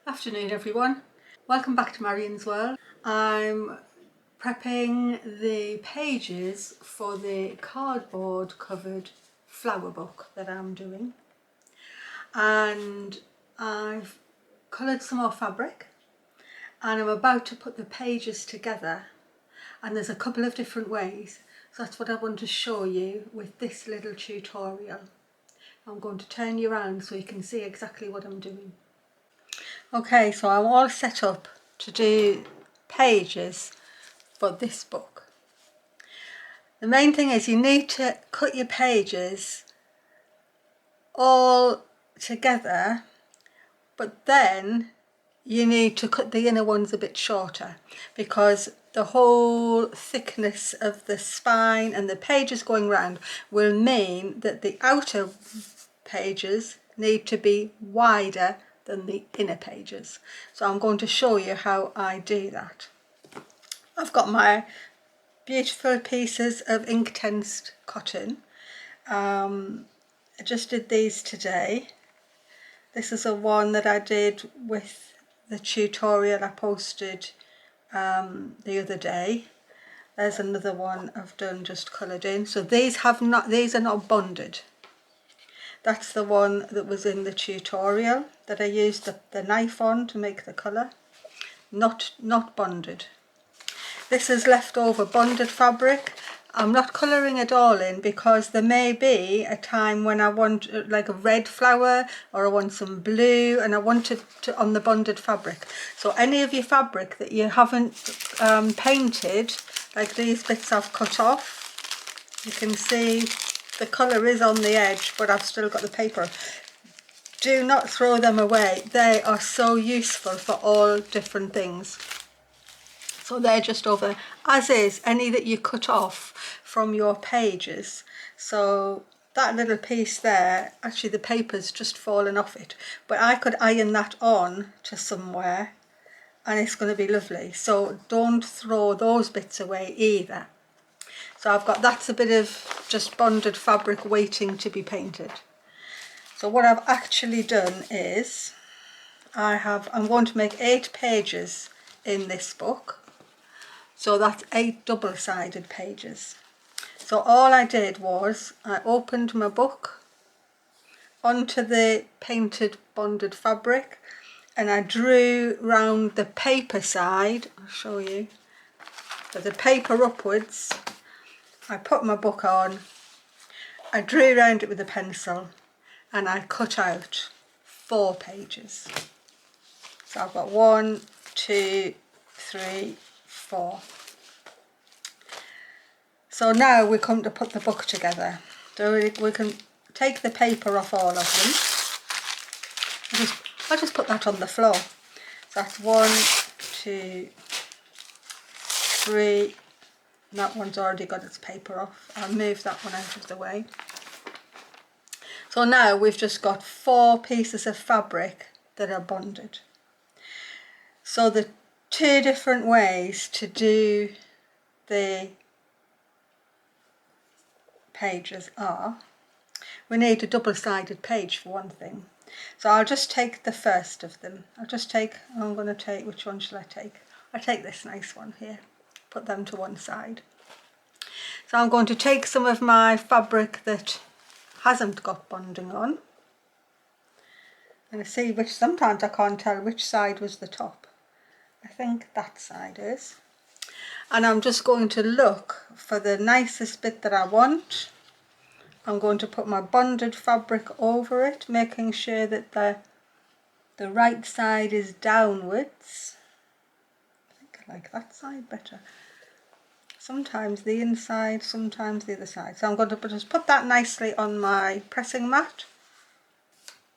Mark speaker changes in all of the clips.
Speaker 1: Afternoon everyone, welcome back to Marion's World. I'm prepping the pages for the cardboard covered flower book that I'm doing, and I've coloured some more fabric and I'm about to put the pages together, and there's a couple of different ways, so that's what I want to show you with this little tutorial. I'm going to turn you around so you can see exactly what I'm doing. Okay, so I'm all set up to do pages for this book. The main thing is you need to cut your pages all together, but then you need to cut the inner ones a bit shorter, because the whole thickness of the spine and the pages going round will mean that the outer pages need to be wider than the inner pages. So I'm going to show you how I do that. I've got my beautiful pieces of Inktense cotton. I just did these today. This is a one that I did with the tutorial I posted the other day. There's another one I've done just coloured in. So these are not bonded. That's the one that was in the tutorial that I used the knife on to make the colour. Not bonded. This is leftover bonded fabric. I'm not colouring it all in because there may be a time when I want like a red flower, or I want some blue, and I want it to on the bonded fabric. So any of your fabric that you haven't painted, like these bits I've cut off, you can see the colour is on the edge, but I've still got the paper. Do not throw them away. They are so useful for all different things. So they're just over, as is any that you cut off from your pages. So that little piece there, actually the paper's just fallen off it, but I could iron that on to somewhere and it's going to be lovely. So don't throw those bits away either. So I've got, that's a bit of just bonded fabric waiting to be painted. So what I've actually done is I'm going to make 8 pages in this book. So that's 8 double-sided pages. So all I did was I opened my book onto the painted bonded fabric and I drew round the paper side. I'll show you. So the paper upwards, I put my book on, I drew around it with a pencil and I cut out 4 pages. So I've got 1, 2, 3, 4. So now we come to put the book together. So we can take the paper off all of them. I'll just put that on the floor. So that's 1, 2, 3. That one's already got its paper off. I'll move that one out of the way. So now we've just got 4 pieces of fabric that are bonded. So the 2 different ways to do the pages are, we need a double-sided page for one thing. So I'll just take the first of them. I'm going to take, which one shall I take? I'll take this nice one here. Put them to one side. So I'm going to take some of my fabric that hasn't got bonding on. And I see which, sometimes I can't tell which side was the top. I think that side is. And I'm just going to look for the nicest bit that I want. I'm going to put my bonded fabric over it, making sure that the right side is downwards. I think I like that side better. Sometimes the inside, sometimes the other side. So I'm going to just put that nicely on my pressing mat,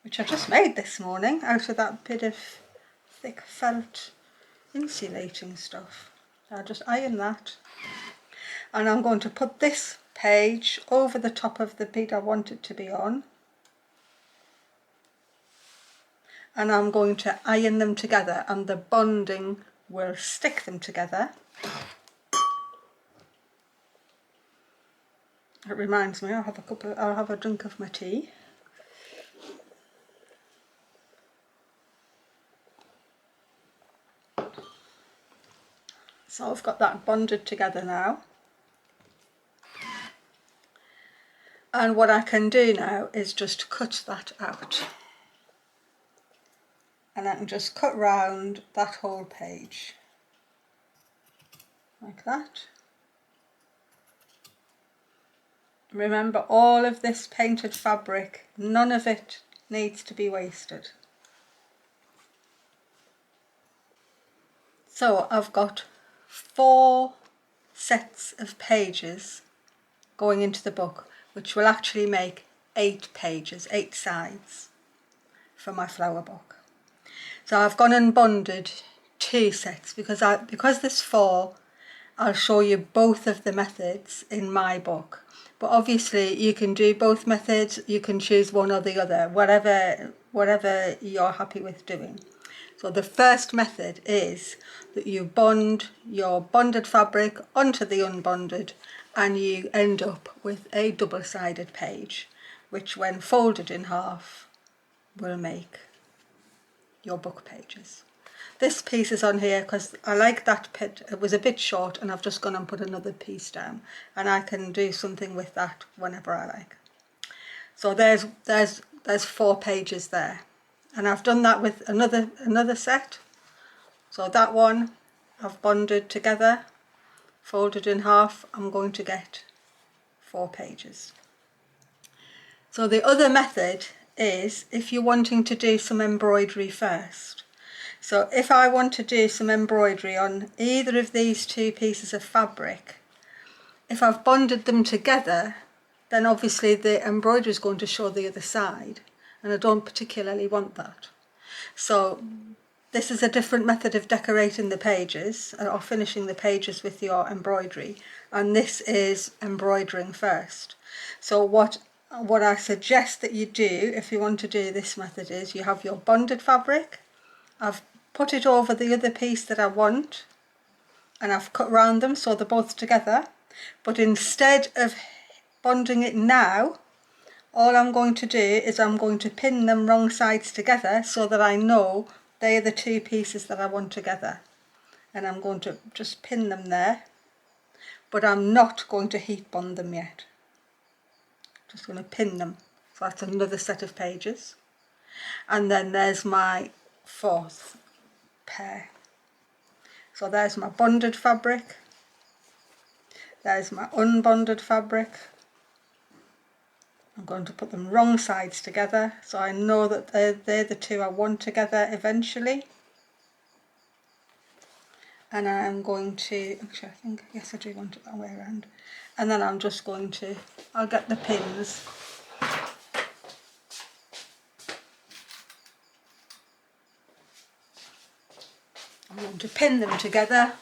Speaker 1: which I just made this morning out of that bit of thick felt insulating stuff. I'll just iron that, and I'm going to put this page over the top of the bit I want it to be on, and I'm going to iron them together, and the bonding will stick them together. It reminds me, I'll have a drink of my tea. So I've got that bonded together now. And what I can do now is just cut that out. And I can just cut round that whole page. Like that. Remember, all of this painted fabric, none of it needs to be wasted. So I've got 4 sets of pages going into the book, which will actually make 8 pages, 8 sides for my flower book. So I've gone and bonded 2 sets because there's 4, I'll show you both of the methods in my book. But obviously you can do both methods, you can choose one or the other, whatever you're happy with doing. So the first method is that you bond your bonded fabric onto the unbonded and you end up with a double-sided page, which when folded in half will make your book pages. This piece is on here because I like that bit. It was a bit short and I've just gone and put another piece down, and I can do something with that whenever I like. So there's 4 pages there, and I've done that with another set. So that one I've bonded together, folded in half. I'm going to get 4 pages. So the other method is if you're wanting to do some embroidery first. So if I want to do some embroidery on either of these 2 pieces of fabric, if I've bonded them together, then obviously the embroidery is going to show the other side, and I don't particularly want that. So this is a different method of decorating the pages or finishing the pages with your embroidery, and this is embroidering first. So what I suggest that you do if you want to do this method is you have your bonded fabric. I've put it over the other piece that I want and I've cut round them so they're both together, but instead of bonding it now, all I'm going to do is I'm going to pin them wrong sides together so that I know they're the 2 pieces that I want together, and I'm going to just pin them there, but I'm not going to heat bond them yet. Just going to pin them. So that's another set of pages, and then there's my 4th pair. So there's my bonded fabric, there's my unbonded fabric. I'm going to put them wrong sides together so I know that they're the 2 I want together eventually. And I'm going to, actually I think, yes I do want it that way around. And then I'm just going to, I'll get the pins. I'm going to pin them together.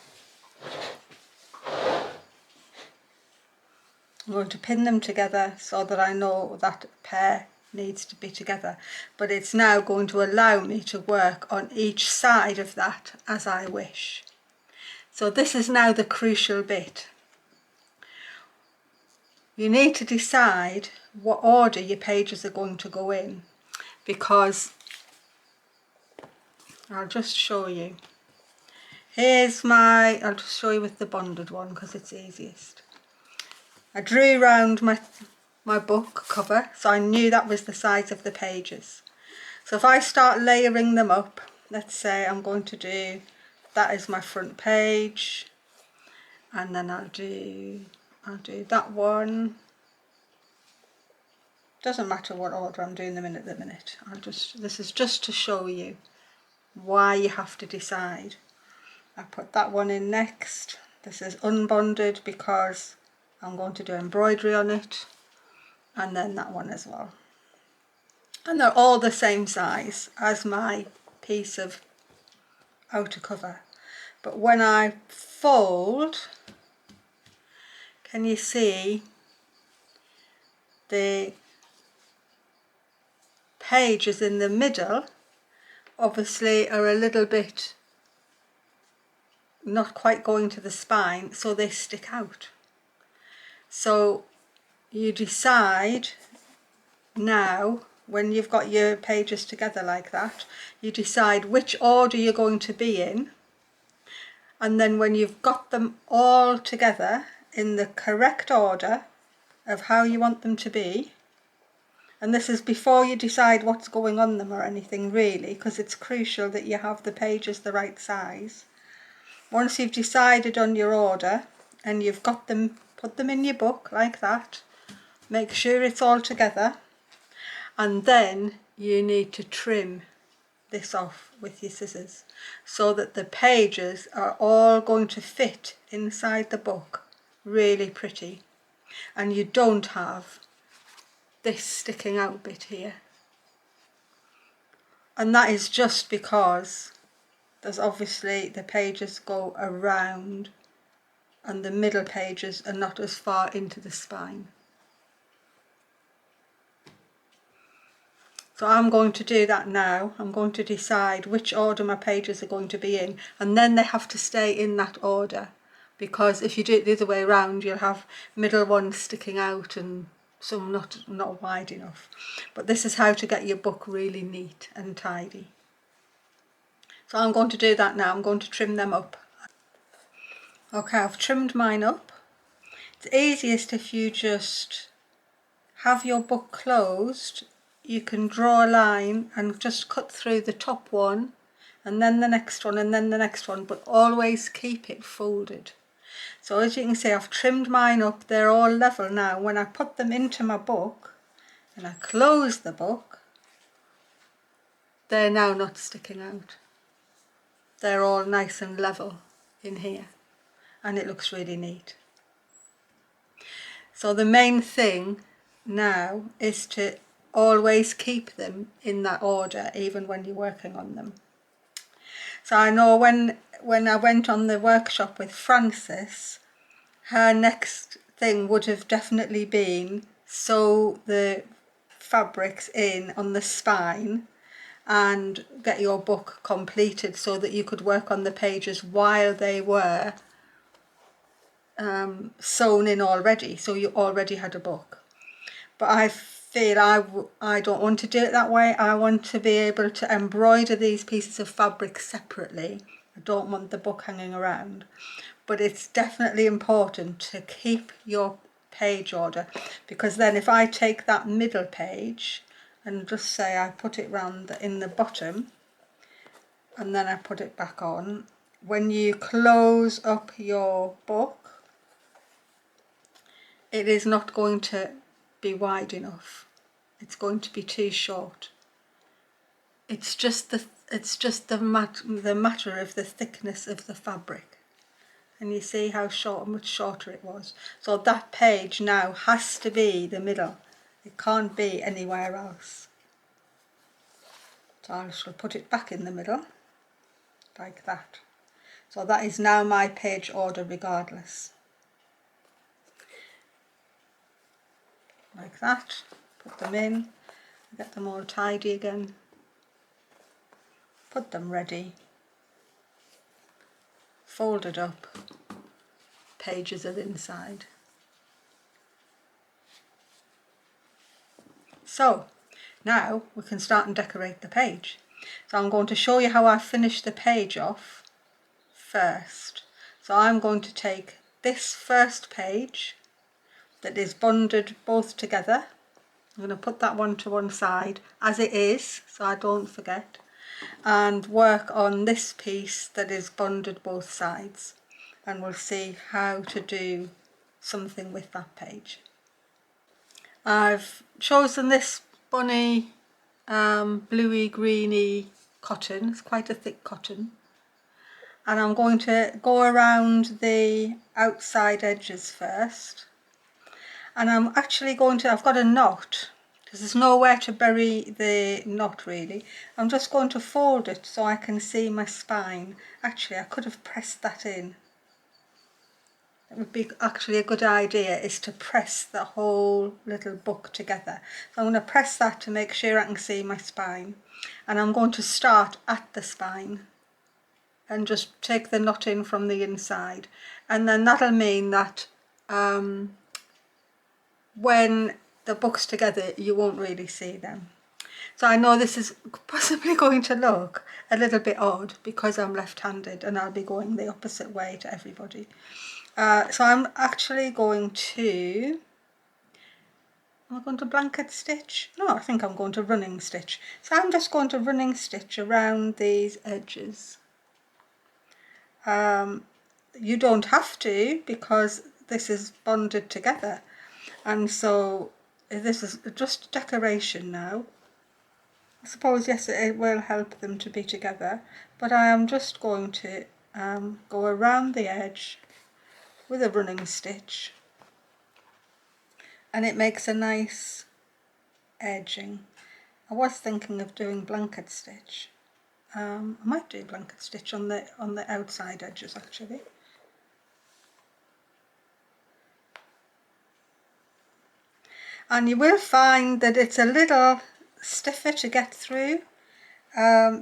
Speaker 1: I'm going to pin them together so that I know that pair needs to be together. But it's now going to allow me to work on each side of that as I wish. So this is now the crucial bit. You need to decide what order your pages are going to go in, because I'll just show you. I'll just show you with the bonded one because it's easiest. I drew round my book cover so I knew that was the size of the pages. So if I start layering them up, let's say I'm going to do, that is my front page, and then I'll do that one. Doesn't matter what order I'm doing them in at the minute. This is just to show you why you have to decide. I put that one in next. This is unbonded because I'm going to do embroidery on it, and then that one as well. And they're all the same size as my piece of outer cover. But when I fold, can you see the pages in the middle obviously are a little bit not quite going to the spine, so they stick out. So you decide now, when you've got your pages together like that, you decide which order you're going to be in, And then when you've got them all together in the correct order of how you want them to be, and this is before you decide what's going on them or anything really, because it's crucial that you have the pages the right size. Once you've decided on your order and you've got them, put them in your book like that, make sure it's all together, and then you need to trim this off with your scissors so that the pages are all going to fit inside the book really pretty, and you don't have this sticking out bit here. And that is just because there's obviously the pages go around and the middle pages are not as far into the spine. So I'm going to do that now. I'm going to decide which order my pages are going to be in, and then they have to stay in that order, because if you do it the other way around you'll have middle ones sticking out and some not wide enough. But this is how to get your book really neat and tidy. So I'm going to do that now. I'm going to trim them up. Okay, I've trimmed mine up. It's easiest if you just have your book closed. You can draw a line and just cut through the top one and then the next one and then the next one, but always keep it folded. So as you can see, I've trimmed mine up. They're all level now. When I put them into my book and I close the book, they're now not sticking out. They're all nice and level in here, and it looks really neat. So the main thing now is to always keep them in that order, even when you're working on them. So I know when I went on the workshop with Frances, her next thing would have definitely been sew the fabrics in on the spine and get your book completed so that you could work on the pages while they were sewn in already, so you already had a book. But I feel I don't want to do it that way. I want to be able to embroider these pieces of fabric separately. I don't want the book hanging around. But it's definitely important to keep your page order, because then if I take that middle page and just say I put it round in the bottom and then I put it back on, when you close up your book, it is not going to be wide enough. It's going to be too short. It's just the matter of the thickness of the fabric. And you see how much shorter it was. So that page now has to be the middle. It can't be anywhere else. So I shall put it back in the middle, like that. So that is now my page order regardless. Like that. Put them in, get them all tidy again. Put them ready. Folded up. Pages are inside. So now we can start and decorate the page. So I'm going to show you how I finish the page off first. So I'm going to take this first page that is bonded both together. I'm going to put that one to one side as it is, so I don't forget, and work on this piece that is bonded both sides, and we'll see how to do something with that page. I've chosen this bunny bluey greeny cotton. It's quite a thick cotton, and I'm going to go around the outside edges first, and I'm actually going to, I've got a knot because there's nowhere to bury the knot really. I'm just going to fold it so I can see my spine. Actually, I could have pressed that in. It would be actually a good idea is to press the whole little book together. So I'm going to press that to make sure I can see my spine, and I'm going to start at the spine and just take the knot in from the inside, and then that'll mean that when the book's together you won't really see them. So I know this is possibly going to look a little bit odd because I'm left-handed and I'll be going the opposite way to everybody. So I'm actually going to, am I going to blanket stitch? No, I think I'm going to running stitch. So I'm just going to running stitch around these edges. You don't have to because this is bonded together, and so this is just decoration now. I suppose yes, it will help them to be together, but I am just going to go around the edge with a running stitch, and it makes a nice edging. I was thinking of doing blanket stitch. I might do blanket stitch on the outside edges actually. And you will find that it's a little stiffer to get through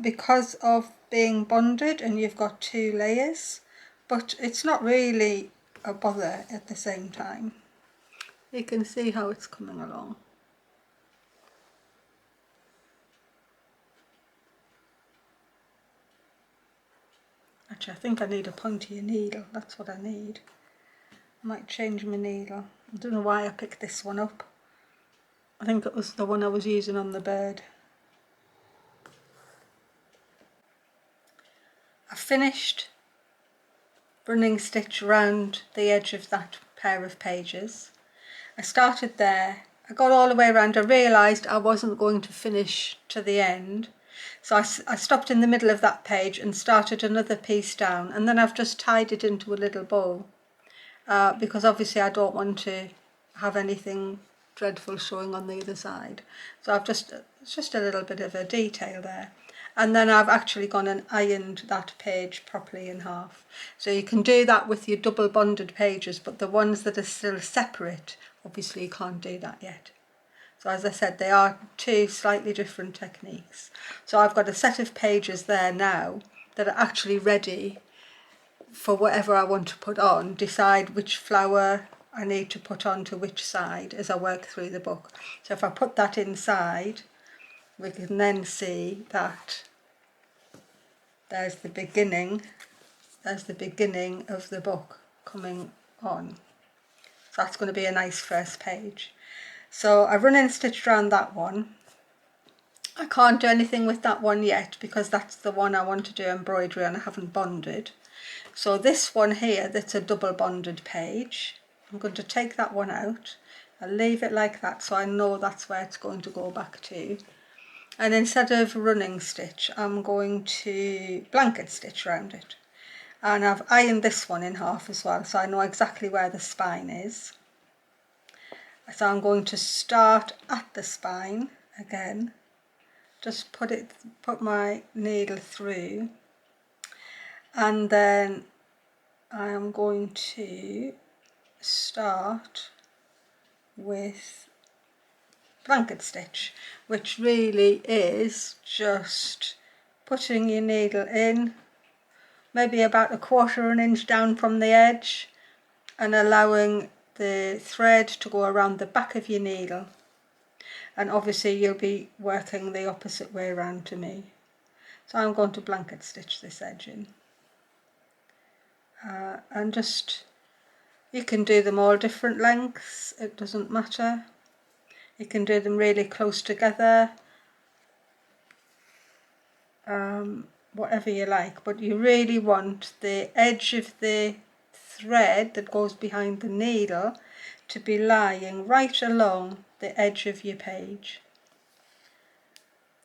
Speaker 1: because of being bonded and you've got 2 layers, but it's not really a bother at the same time. You can see how it's coming along. Actually, I think I need a pointier needle. That's what I need. I might change my needle. I don't know why I picked this one up. I think it was the one I was using on the bird. I finished running stitch around the edge of that pair of pages. I started there, I got all the way around, I realised I wasn't going to finish to the end, so I stopped in the middle of that page and started another piece down, and then I've just tied it into a little bow because obviously I don't want to have anything dreadful showing on the other side, so it's just a little bit of a detail there. And then I've actually gone and ironed that page properly in half. So you can do that with your double bonded pages, but the ones that are still separate, obviously you can't do that yet. So as I said, they are 2 slightly different techniques. So I've got a set of pages there now that are actually ready for whatever I want to put on, decide which flower I need to put on to which side as I work through the book. So if I put that inside, we can then see that there's the beginning of the book coming on. So that's going to be a nice first page. So I've run in stitched around that one. I can't do anything with that one yet because that's the one I want to do embroidery and I haven't bonded. So this one here, that's a double bonded page, I'm going to take that one out. I'll leave it like that so I know that's where it's going to go back to. And instead of running stitch, I'm going to blanket stitch around it. And I've ironed this one in half as well, so I know exactly where the spine is. So I'm going to start at the spine again, just put my needle through, and then I am going to start with blanket stitch, which really is just putting your needle in maybe about 1/4 inch down from the edge and allowing the thread to go around the back of your needle, and obviously you'll be working the opposite way around to me. So I'm going to blanket stitch this edge in, and just, you can do them all different lengths, it doesn't matter. You can do them really close together, whatever you like, but you really want the edge of the thread that goes behind the needle to be lying right along the edge of your page.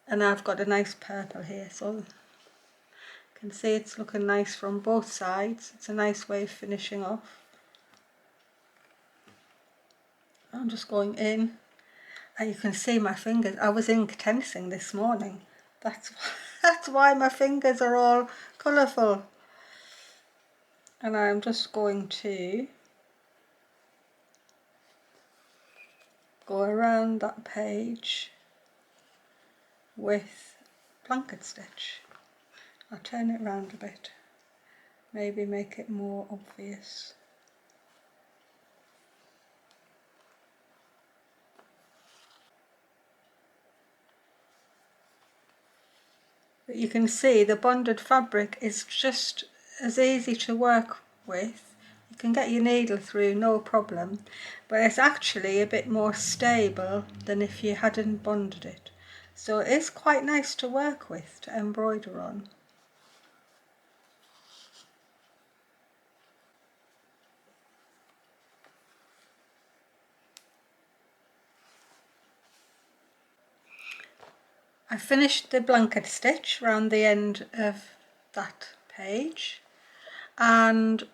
Speaker 1: And I've got a nice purple here, so you can see it's looking nice from both sides. It's a nice way of finishing off. I'm just going in, and you can see my fingers. I was ink tensing this morning. That's why my fingers are all colourful. And I'm just going to go around that page with blanket stitch. I'll turn it round a bit, maybe make it more obvious. But you can see the bonded fabric is just as easy to work with. You can get your needle through no problem, but it's actually a bit more stable than if you hadn't bonded it. So it is quite nice to work with, to embroider on. I finished the blanket stitch around the end of that page, and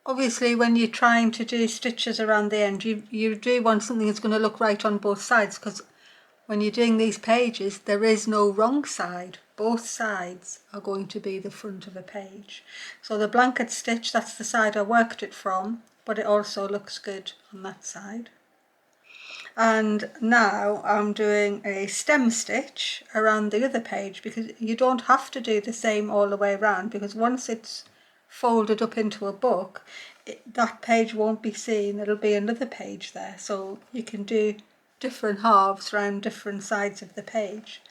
Speaker 1: obviously when you're trying to do stitches around the end, you do want something that's going to look right on both sides, because when you're doing these pages there is no wrong side. Both sides are going to be the front of a page. So the blanket stitch, that's the side I worked it from, but it also looks good on that side. And now I'm doing a stem stitch around the other page, because you don't have to do the same all the way around, because once it's folded up into a book, that page won't be seen, it'll be another page there. So you can do different halves around different sides of the page.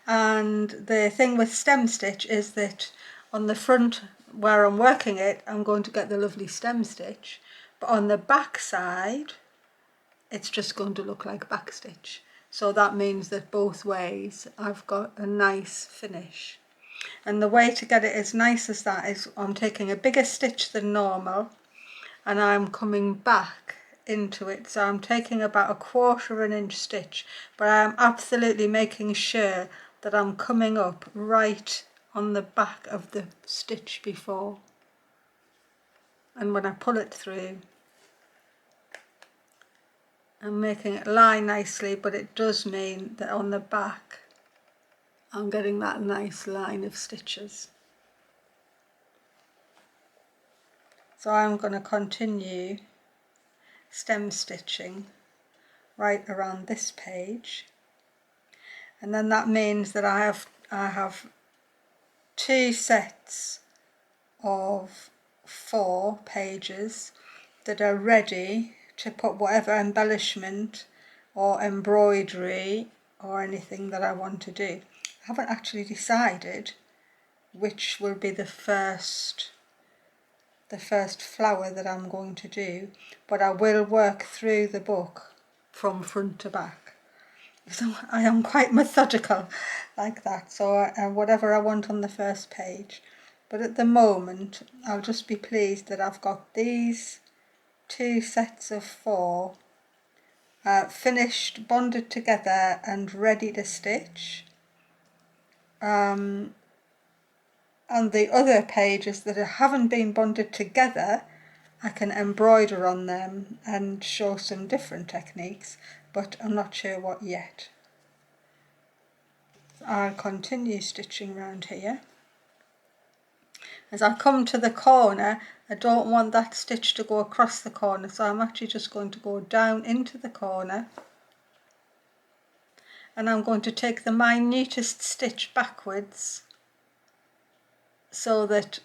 Speaker 1: And the thing with stem stitch is that on the front where I'm working it, I'm going to get the lovely stem stitch, but on the back side it's just going to look like back stitch. So that means that both ways I've got a nice finish. And the way to get it as nice as that is I'm taking a bigger stitch than normal and I'm coming back into it. So I'm taking about a 1/4 inch stitch, but I'm absolutely making sure that I'm coming up right on the back of the stitch before. And when I pull it through, I'm making it lie nicely, but it does mean that on the back I'm getting that nice line of stitches. So I'm going to continue stem stitching right around this page, and then that means that I have 2 sets of 4 pages that are ready to put whatever embellishment or embroidery or anything that I want to do. I haven't actually decided which will be the first flower that I'm going to do, but I will work through the book from front to back. So I am quite methodical like that, so whatever I want on the first page. But at the moment I'll just be pleased that I've got these 2 sets of 4 finished, bonded together and ready to stitch. And the other pages that haven't been bonded together, I can embroider on them and show some different techniques, but I'm not sure what yet. I'll continue stitching around here. As I come to the corner, I don't want that stitch to go across the corner, so I'm actually just going to go down into the corner, and I'm going to take the minutest stitch backwards so that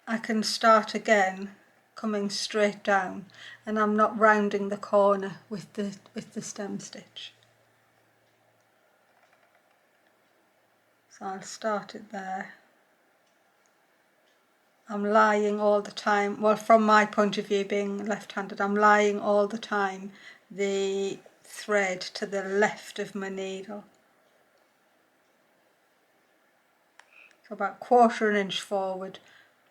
Speaker 1: I can start again coming straight down, and I'm not rounding the corner with the stem stitch. So I'll start it there. I'm lying all the time, well, from my point of view being left-handed, I'm lying all the time the thread to the left of my needle. So about 1/4 inch forward,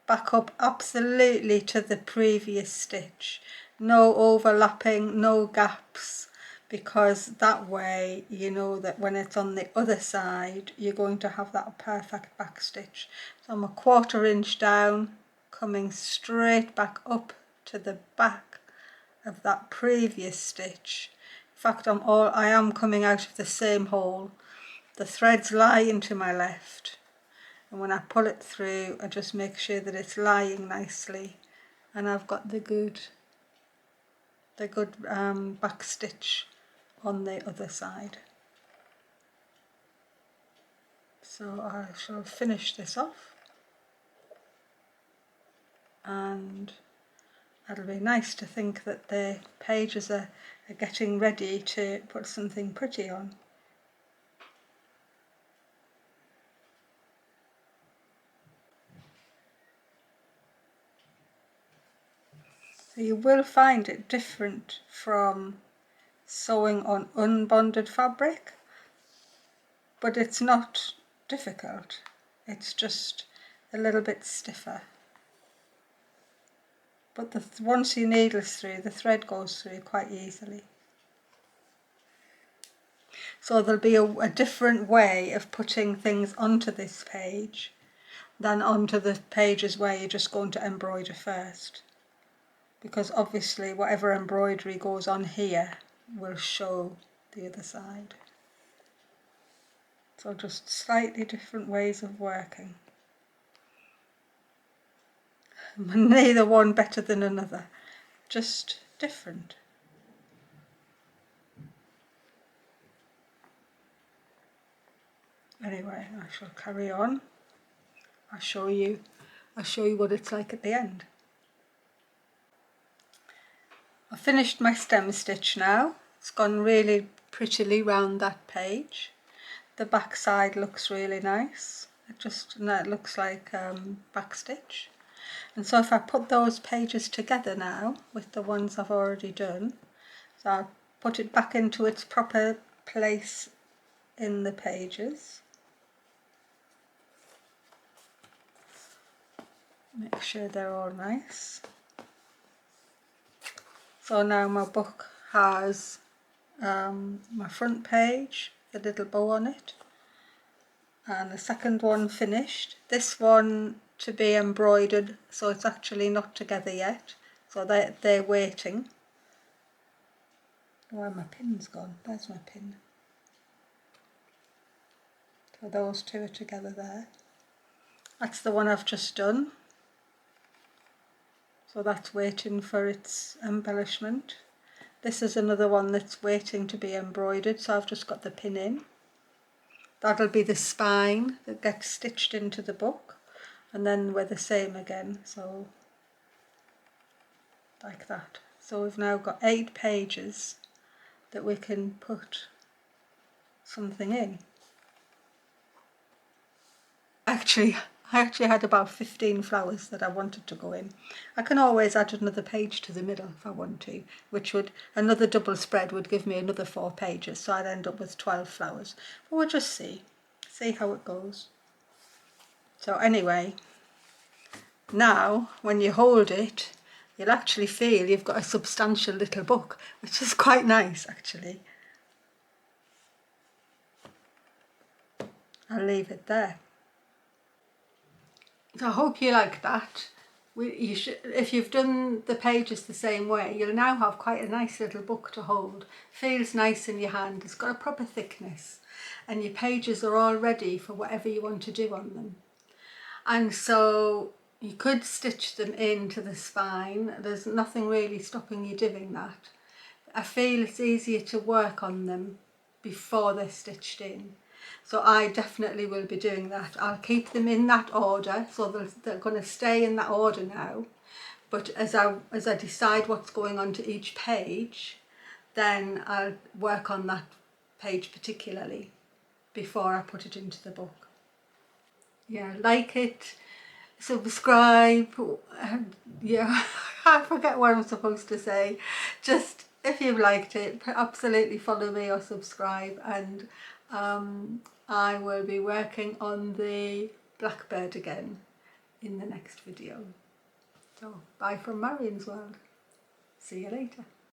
Speaker 1: back up absolutely to the previous stitch. No overlapping, no gaps, because that way you know that when it's on the other side you're going to have that perfect back stitch. So I'm a 1/4 inch down, coming straight back up to the back of that previous stitch. In fact, I am coming out of the same hole. The threads lie into my left, and when I pull it through I just make sure that it's lying nicely, and I've got the good back stitch on the other side. So I shall finish this off, and it'll be nice to think that the pages are getting ready to put something pretty on. So you will find it different from sewing on unbonded fabric, but it's not difficult, it's just a little bit stiffer. But once your needle's through, the thread goes through quite easily. So there'll be a different way of putting things onto this page than onto the pages where you're just going to embroider first. Because obviously whatever embroidery goes on here will show the other side. So just slightly different ways of working. Neither one better than another, just different. Anyway, I shall carry on. I'll show you what it's like at the end. I've finished my stem stitch now. It's gone really prettily round that page. The back side looks really nice. It looks like back stitch. And so if I put those pages together now with the ones I've already done, so I'll put it back into its proper place in the pages. Make sure they're all nice. So now my book has my front page, the little bow on it, and the second one finished. This one to be embroidered, so it's actually not together yet, so they're waiting. Where my pin's gone? There's my pin. So those two are together there. That's the one I've just done. So that's waiting for its embellishment. This is another one that's waiting to be embroidered, so I've just got the pin in. That'll be the spine that gets stitched into the book, and then we're the same again, so like that. So we've now got 8 pages that we can put something in. I actually had about 15 flowers that I wanted to go in. I can always add another page to the middle if I want to, which would, another double spread would give me another 4 pages, so I'd end up with 12 flowers. But we'll just see how it goes. So anyway, now when you hold it, you'll actually feel you've got a substantial little book, which is quite nice actually. I'll leave it there. So I hope you like that. If you've done the pages the same way, you'll now have quite a nice little book to hold. Feels nice in your hand, it's got a proper thickness, and your pages are all ready for whatever you want to do on them. And so you could stitch them into the spine. There's nothing really stopping you doing that. I feel it's easier to work on them before they're stitched in. So I definitely will be doing that. I'll keep them in that order, so they're going to stay in that order now. But as I decide what's going on to each page, then I'll work on that page particularly before I put it into the book. Yeah, like it, subscribe, yeah, I forget what I'm supposed to say. Just if you've liked it, absolutely follow me or subscribe, and I will be working on the blackbird again in the next video. So bye from Marion's World. See you later.